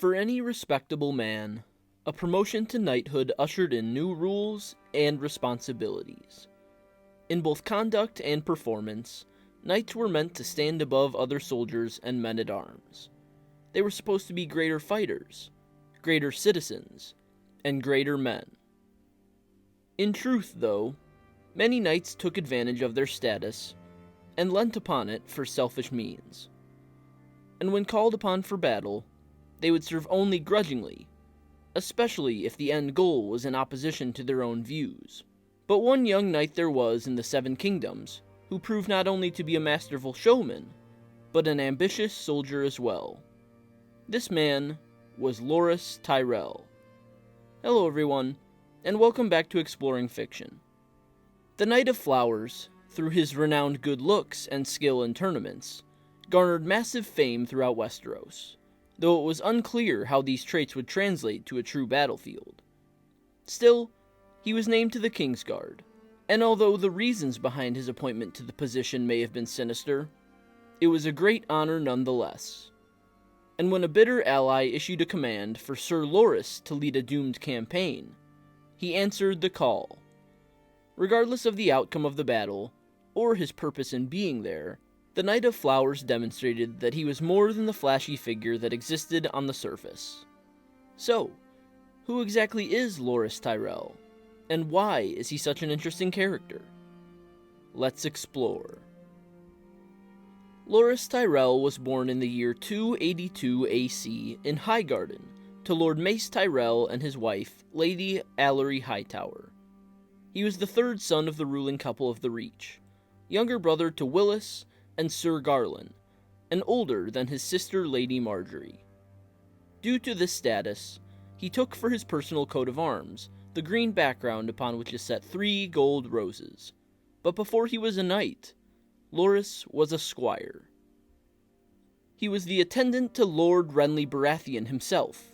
For any respectable man, a promotion to knighthood ushered in new rules and responsibilities. In both conduct and performance, knights were meant to stand above other soldiers and men-at-arms. They were supposed to be greater fighters, greater citizens, and greater men. In truth, though, many knights took advantage of their status and lent upon it for selfish means. And when called upon for battle, they would serve only grudgingly, especially if the end goal was in opposition to their own views. But one young knight there was in the Seven Kingdoms who proved not only to be a masterful showman, but an ambitious soldier as well. This man was Loras Tyrell. Hello everyone, and welcome back to Exploring Fiction. The Knight of Flowers, through his renowned good looks and skill in tournaments, garnered massive fame throughout Westeros, though it was unclear how these traits would translate to a true battlefield. Still, he was named to the Kingsguard, and although the reasons behind his appointment to the position may have been sinister, it was a great honor nonetheless. And when a bitter ally issued a command for Ser Loras to lead a doomed campaign, he answered the call. Regardless of the outcome of the battle, or his purpose in being there, the Knight of Flowers demonstrated that he was more than the flashy figure that existed on the surface. So, who exactly is Loras Tyrell, and why is he such an interesting character? Let's explore. Loras Tyrell was born in the year 282 AC in Highgarden to Lord Mace Tyrell and his wife, Lady Allery Hightower. He was the third son of the ruling couple of the Reach, younger brother to Willis and Sir Garland, and older than his sister Lady Marjorie. Due to this status, he took for his personal coat of arms the green background upon which is set 3 gold roses. But before he was a knight, Loras was a squire. He was the attendant to Lord Renly Baratheon himself,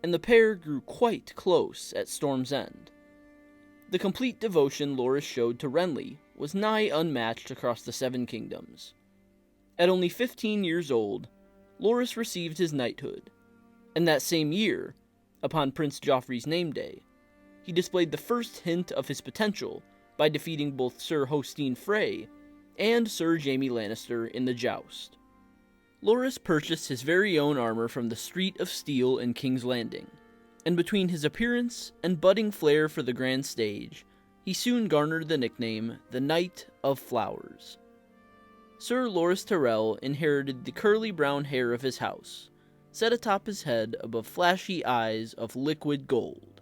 and the pair grew quite close at Storm's End. The complete devotion Loras showed to Renly was nigh unmatched across the Seven Kingdoms. At only 15 years old, Loras received his knighthood, and that same year, upon Prince Joffrey's name day, he displayed the first hint of his potential by defeating both Sir Hostine Frey and Sir Jaime Lannister in the joust. Loras purchased his very own armor from the Street of Steel in King's Landing, and between his appearance and budding flair for the grand stage, he soon garnered the nickname the Knight of Flowers. Ser Loras Tyrell inherited the curly brown hair of his house, set atop his head above flashy eyes of liquid gold.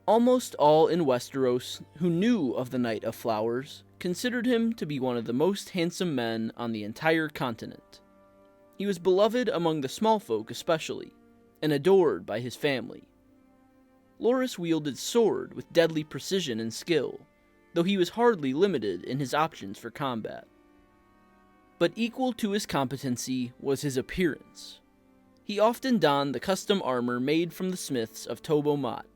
Almost all in Westeros who knew of the Knight of Flowers considered him to be one of the most handsome men on the entire continent. He was beloved among the small folk especially, and adored by his family. Loras wielded sword with deadly precision and skill, though he was hardly limited in his options for combat. But equal to his competency was his appearance. He often donned the custom armor made from the smiths of Tobo Mott,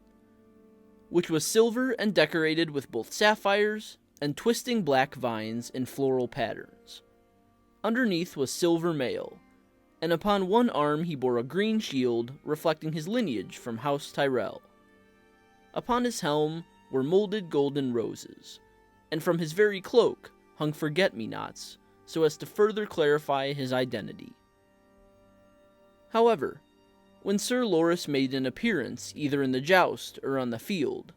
which was silver and decorated with both sapphires and twisting black vines in floral patterns. Underneath was silver mail, and upon one arm he bore a green shield reflecting his lineage from House Tyrell. Upon his helm were molded golden roses, and from his very cloak hung forget-me-nots, so as to further clarify his identity. However, when Ser Loras made an appearance either in the joust or on the field,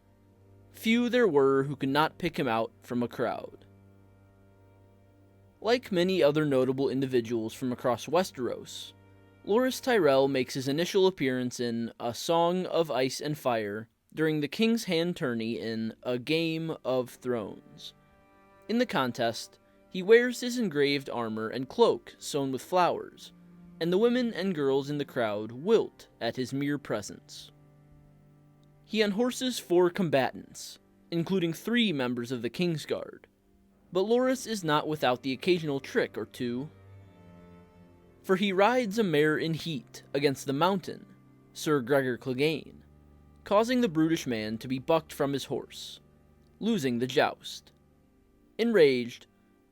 few there were who could not pick him out from a crowd. Like many other notable individuals from across Westeros, Loras Tyrell makes his initial appearance in A Song of Ice and Fire during the King's Hand tourney in A Game of Thrones. In the contest, he wears his engraved armor and cloak sewn with flowers, and the women and girls in the crowd wilt at his mere presence. He unhorses 4 combatants, including 3 members of the Kingsguard, but Loras is not without the occasional trick or two. For he rides a mare in heat against the Mountain, Sir Gregor Clegane, causing the brutish man to be bucked from his horse, losing the joust. Enraged,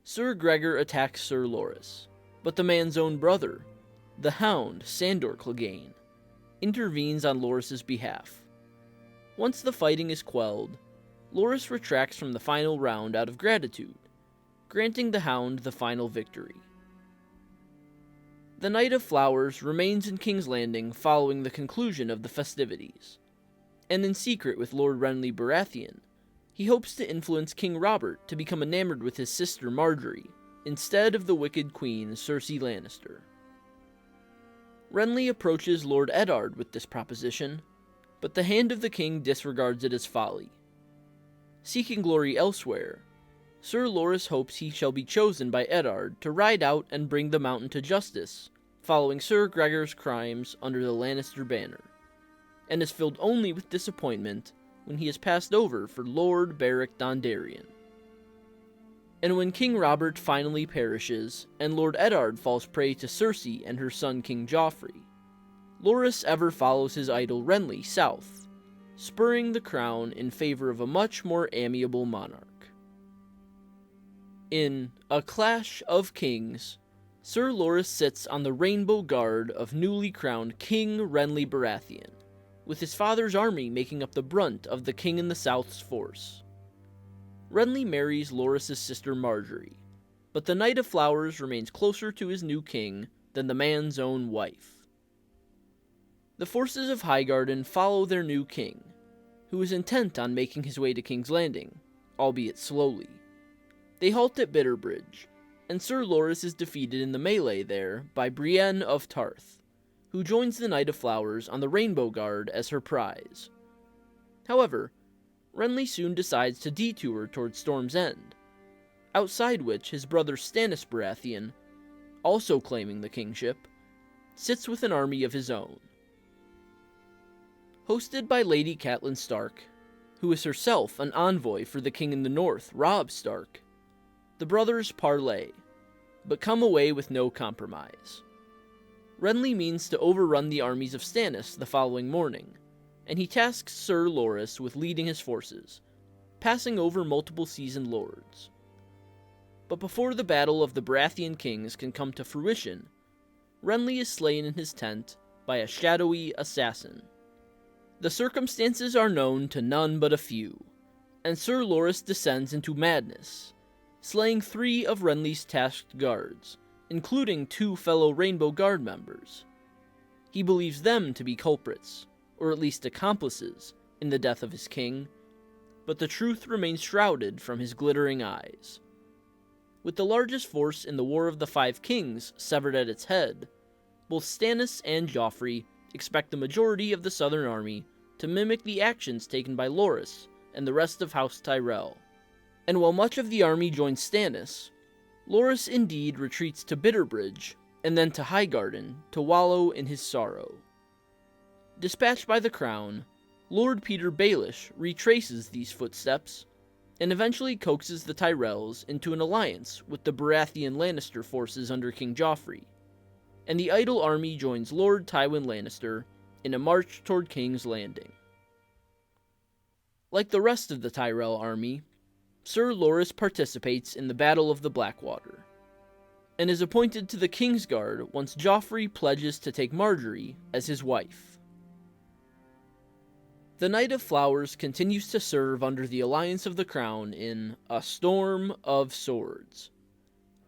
Sir Gregor attacks Ser Loras, but the man's own brother, the Hound Sandor Clegane, intervenes on Loras' behalf. Once the fighting is quelled, Loras retracts from the final round out of gratitude, granting the Hound the final victory. The Knight of Flowers remains in King's Landing following the conclusion of the festivities, and in secret with Lord Renly Baratheon, he hopes to influence King Robert to become enamored with his sister Margaery, instead of the wicked queen Cersei Lannister. Renly approaches Lord Eddard with this proposition, but the Hand of the King disregards it as folly. Seeking glory elsewhere, Ser Loras hopes he shall be chosen by Eddard to ride out and bring the Mountain to justice, following Ser Gregor's crimes under the Lannister banner, and is filled only with disappointment when he is passed over for Lord Beric Dondarrion. And when King Robert finally perishes, and Lord Eddard falls prey to Cersei and her son King Joffrey, Loras ever follows his idol Renly south, spurring the crown in favor of a much more amiable monarch. In A Clash of Kings, Ser Loras sits on the Rainbow Guard of newly crowned King Renly Baratheon, with his father's army making up the brunt of the King in the South's force. Renly marries Loras' sister Margaery, but the Knight of Flowers remains closer to his new king than the man's own wife. The forces of Highgarden follow their new king, who is intent on making his way to King's Landing, albeit slowly. They halt at Bitterbridge, and Ser Loras is defeated in the melee there by Brienne of Tarth, who joins the Knight of Flowers on the Rainbow Guard as her prize. However, Renly soon decides to detour towards Storm's End, outside which his brother Stannis Baratheon, also claiming the kingship, sits with an army of his own. Hosted by Lady Catelyn Stark, who is herself an envoy for the king in the north, Robb Stark, the brothers parley, but come away with no compromise. Renly means to overrun the armies of Stannis the following morning, and he tasks Ser Loras with leading his forces, passing over multiple seasoned lords. But before the battle of the Baratheon kings can come to fruition, Renly is slain in his tent by a shadowy assassin. The circumstances are known to none but a few, and Ser Loras descends into madness, slaying 3 of Renly's tasked guards, including 2 fellow Rainbow Guard members. He believes them to be culprits, or at least accomplices, in the death of his king, but the truth remains shrouded from his glittering eyes. With the largest force in the War of the Five Kings severed at its head, both Stannis and Joffrey expect the majority of the Southern Army to mimic the actions taken by Loras and the rest of House Tyrell. And while much of the army joins Stannis, Loras indeed retreats to Bitterbridge and then to Highgarden to wallow in his sorrow. Dispatched by the Crown, Lord Peter Baelish retraces these footsteps and eventually coaxes the Tyrells into an alliance with the Baratheon Lannister forces under King Joffrey, and the idle army joins Lord Tywin Lannister in a march toward King's Landing. Like the rest of the Tyrell army, Ser Loras participates in the Battle of the Blackwater, and is appointed to the Kingsguard once Joffrey pledges to take Margaery as his wife. The Knight of Flowers continues to serve under the Alliance of the Crown in A Storm of Swords.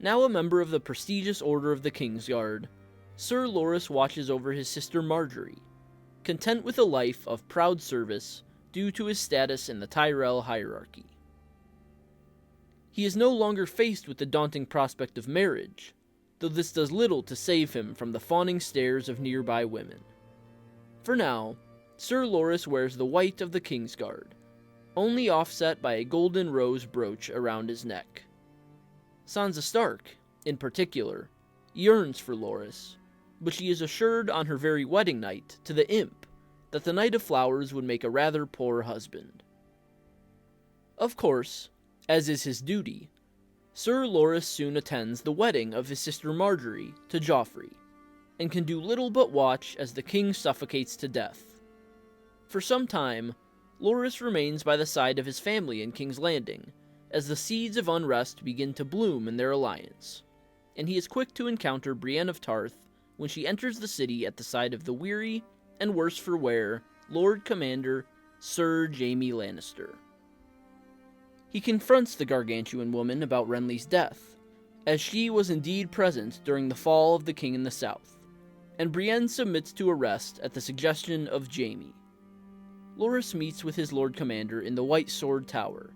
Now a member of the prestigious Order of the Kingsguard, Ser Loras watches over his sister Margaery, content with a life of proud service due to his status in the Tyrell hierarchy. He is no longer faced with the daunting prospect of marriage, though this does little to save him from the fawning stares of nearby women. For now, Ser Loras wears the white of the Kingsguard, only offset by a golden rose brooch around his neck. Sansa Stark, in particular, yearns for Loras, but she is assured on her very wedding night to the imp that the Knight of Flowers would make a rather poor husband. Of course, as is his duty, Ser Loras soon attends the wedding of his sister Margaery to Joffrey, and can do little but watch as the king suffocates to death. For some time, Loras remains by the side of his family in King's Landing, as the seeds of unrest begin to bloom in their alliance, and he is quick to encounter Brienne of Tarth when she enters the city at the side of the weary and worse for wear, Lord Commander Ser Jaime Lannister. He confronts the gargantuan woman about Renly's death, as she was indeed present during the fall of the King in the South, and Brienne submits to arrest at the suggestion of Jaime. Loras meets with his Lord Commander in the White Sword Tower,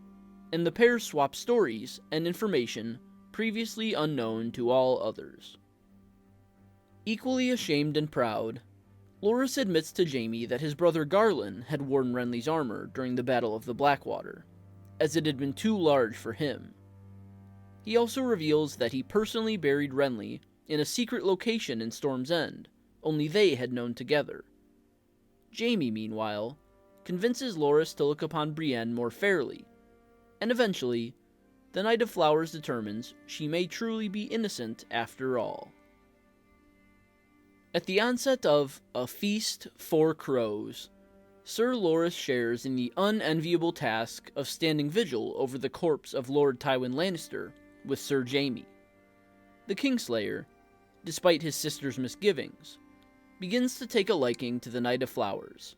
and the pair swap stories and information previously unknown to all others. Equally ashamed and proud, Loras admits to Jaime that his brother Garland had worn Renly's armor during the Battle of the Blackwater, as it had been too large for him. He also reveals that he personally buried Renly in a secret location in Storm's End, only they had known together. Jaime, meanwhile, convinces Loras to look upon Brienne more fairly, and eventually, the Knight of Flowers determines she may truly be innocent after all. At the onset of A Feast for Crows, Ser Loras shares in the unenviable task of standing vigil over the corpse of Lord Tywin Lannister with Ser Jaime. The Kingslayer, despite his sister's misgivings, begins to take a liking to the Knight of Flowers,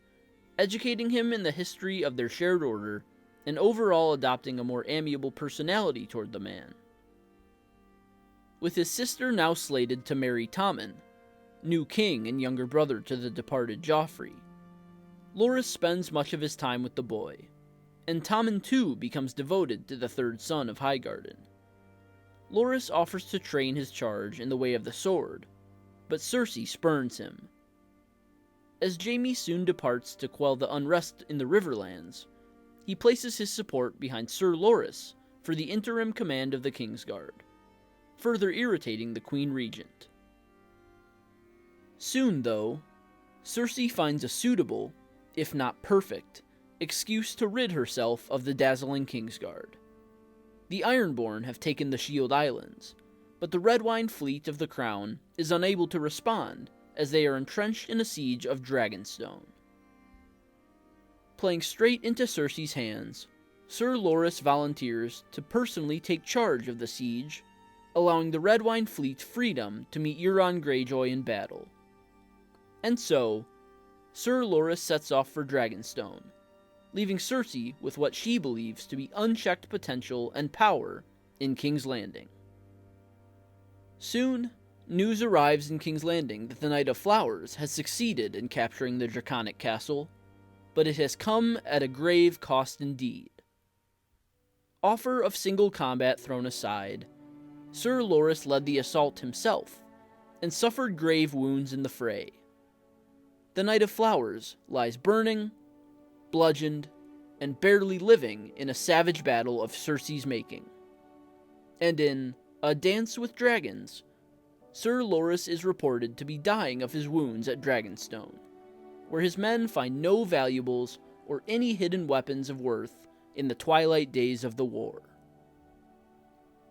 educating him in the history of their shared order and overall adopting a more amiable personality toward the man. With his sister now slated to marry Tommen, new king and younger brother to the departed Joffrey, Loras spends much of his time with the boy, and Tommen too becomes devoted to the third son of Highgarden. Loras offers to train his charge in the way of the sword, but Cersei spurns him. As Jaime soon departs to quell the unrest in the Riverlands, he places his support behind Ser Loras for the interim command of the Kingsguard, further irritating the Queen Regent. Soon, though, Cersei finds a suitable, if not perfect, excuse to rid herself of the dazzling Kingsguard. The Ironborn have taken the Shield Islands, but the Redwyne fleet of the Crown is unable to respond as they are entrenched in a siege of Dragonstone. Playing straight into Cersei's hands, Ser Loras volunteers to personally take charge of the siege, allowing the Redwyne fleet freedom to meet Euron Greyjoy in battle. And so, Ser Loras sets off for Dragonstone, leaving Cersei with what she believes to be unchecked potential and power in King's Landing. Soon, news arrives in King's Landing that the Knight of Flowers has succeeded in capturing the Draconic Castle, but it has come at a grave cost indeed. Offer of single combat thrown aside, Ser Loras led the assault himself, and suffered grave wounds in the fray. The Knight of Flowers lies burning, bludgeoned, and barely living in a savage battle of Cersei's making. And in A Dance with Dragons, Ser Loras is reported to be dying of his wounds at Dragonstone, where his men find no valuables or any hidden weapons of worth in the twilight days of the war.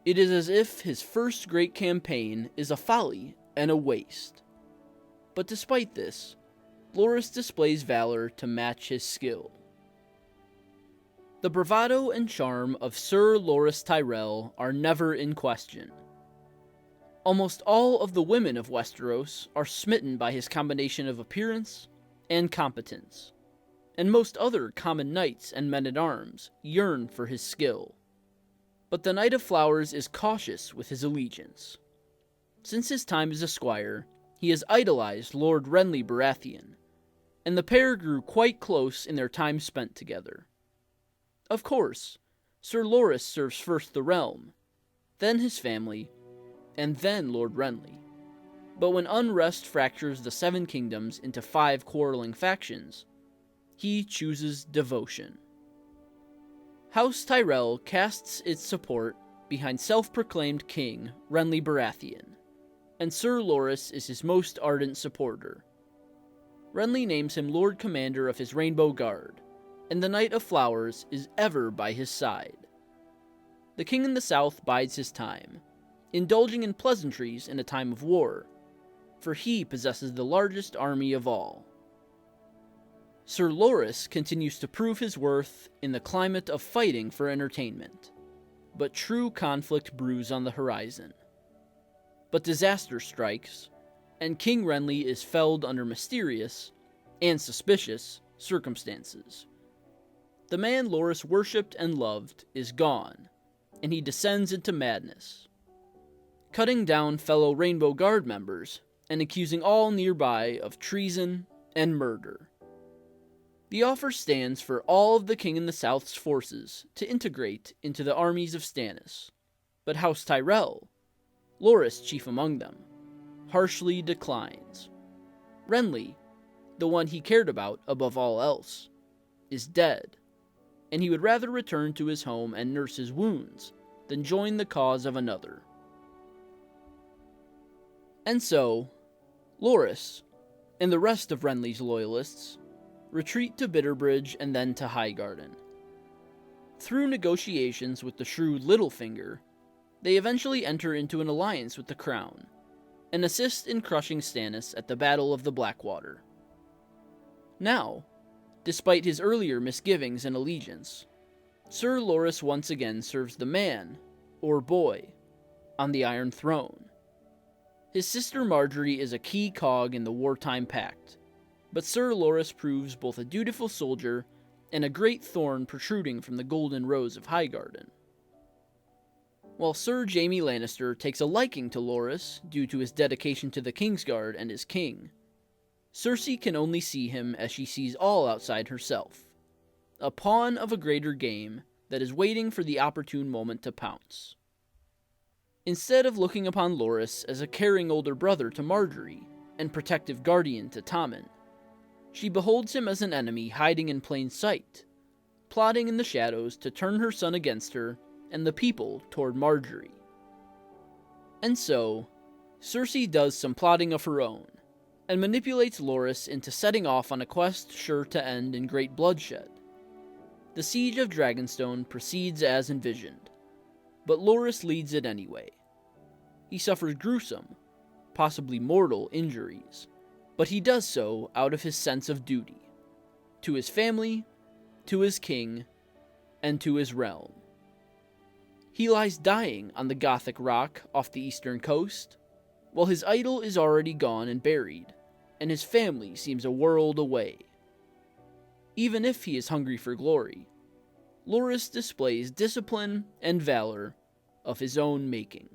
It is as if his first great campaign is a folly and a waste. But despite this, Loras displays valor to match his skill. The bravado and charm of Ser Loras Tyrell are never in question. Almost all of the women of Westeros are smitten by his combination of appearance and competence, and most other common knights and men-at-arms yearn for his skill. But the Knight of Flowers is cautious with his allegiance. Since his time as a squire, he has idolized Lord Renly Baratheon, and the pair grew quite close in their time spent together. Of course, Ser Loras serves first the realm, then his family, and then Lord Renly. But when unrest fractures the Seven Kingdoms into 5 quarreling factions, he chooses devotion. House Tyrell casts its support behind self-proclaimed king Renly Baratheon, and Ser Loras is his most ardent supporter. Renly names him Lord Commander of his Rainbow Guard, and the Knight of Flowers is ever by his side. The king in the south bides his time, indulging in pleasantries in a time of war, for he possesses the largest army of all. Ser Loras continues to prove his worth in the climate of fighting for entertainment, but true conflict brews on the horizon. But disaster strikes, and King Renly is felled under mysterious, and suspicious circumstances. The man Loras worshipped and loved is gone, and he descends into madness, cutting down fellow Rainbow Guard members and accusing all nearby of treason and murder. The offer stands for all of the King in the South's forces to integrate into the armies of Stannis, but House Tyrell, Loras chief among them, harshly declines. Renly, the one he cared about above all else, is dead, and he would rather return to his home and nurse his wounds than join the cause of another. And so, Loras, and the rest of Renly's loyalists, retreat to Bitterbridge and then to Highgarden. Through negotiations with the shrewd Littlefinger, they eventually enter into an alliance with the Crown, and assist in crushing Stannis at the Battle of the Blackwater. Now, despite his earlier misgivings and allegiance, Ser Loras once again serves the man, or boy, on the Iron Throne. His sister Margaery is a key cog in the wartime pact, but Ser Loras proves both a dutiful soldier and a great thorn protruding from the golden rose of Highgarden. While Ser Jaime Lannister takes a liking to Loras due to his dedication to the Kingsguard and his king, Cersei can only see him as she sees all outside herself, a pawn of a greater game that is waiting for the opportune moment to pounce. Instead of looking upon Loras as a caring older brother to Margaery and protective guardian to Tommen, she beholds him as an enemy hiding in plain sight, plotting in the shadows to turn her son against her and the people toward Margaery. And so, Cersei does some plotting of her own, and manipulates Loras into setting off on a quest sure to end in great bloodshed. The siege of Dragonstone proceeds as envisioned, but Loras leads it anyway. He suffers gruesome, possibly mortal injuries, but he does so out of his sense of duty, to his family, to his king, and to his realm. He lies dying on the Gothic rock off the eastern coast, while his idol is already gone and buried, and his family seems a world away. Even if he is hungry for glory, Loras displays discipline and valor of his own making.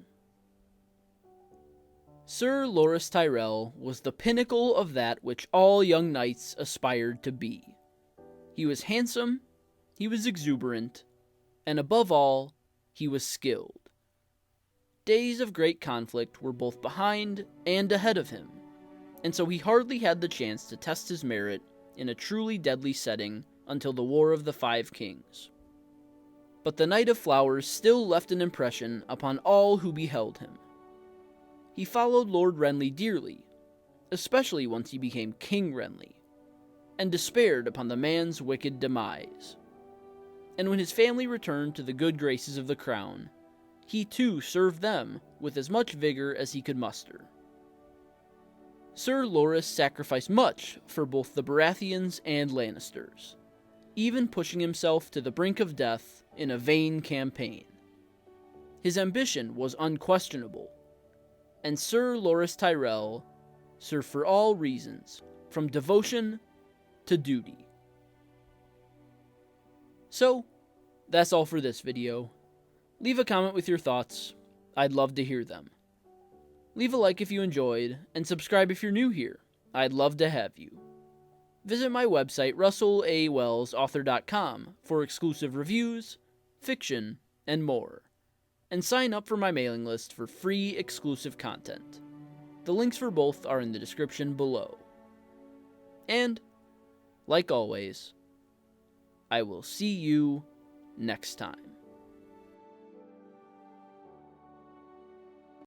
Ser Loras Tyrell was the pinnacle of that which all young knights aspired to be. He was handsome, he was exuberant, and above all, he was skilled. Days of great conflict were both behind and ahead of him, and so he hardly had the chance to test his merit in a truly deadly setting until the War of the Five Kings. But the Knight of Flowers still left an impression upon all who beheld him. He followed Lord Renly dearly, especially once he became King Renly, and despaired upon the man's wicked demise. And when his family returned to the good graces of the crown, he too served them with as much vigor as he could muster. Ser Loras sacrificed much for both the Baratheons and Lannisters, even pushing himself to the brink of death in a vain campaign. His ambition was unquestionable, and Ser Loras Tyrell served for all reasons, from devotion to duty. So, that's all for this video. Leave a comment with your thoughts. I'd love to hear them. Leave a like if you enjoyed, and subscribe if you're new here. I'd love to have you. Visit my website, RussellAWellsAuthor.com, for exclusive reviews, fiction, and more. And sign up for my mailing list for free exclusive content. The links for both are in the description below. And, like always, I will see you next time.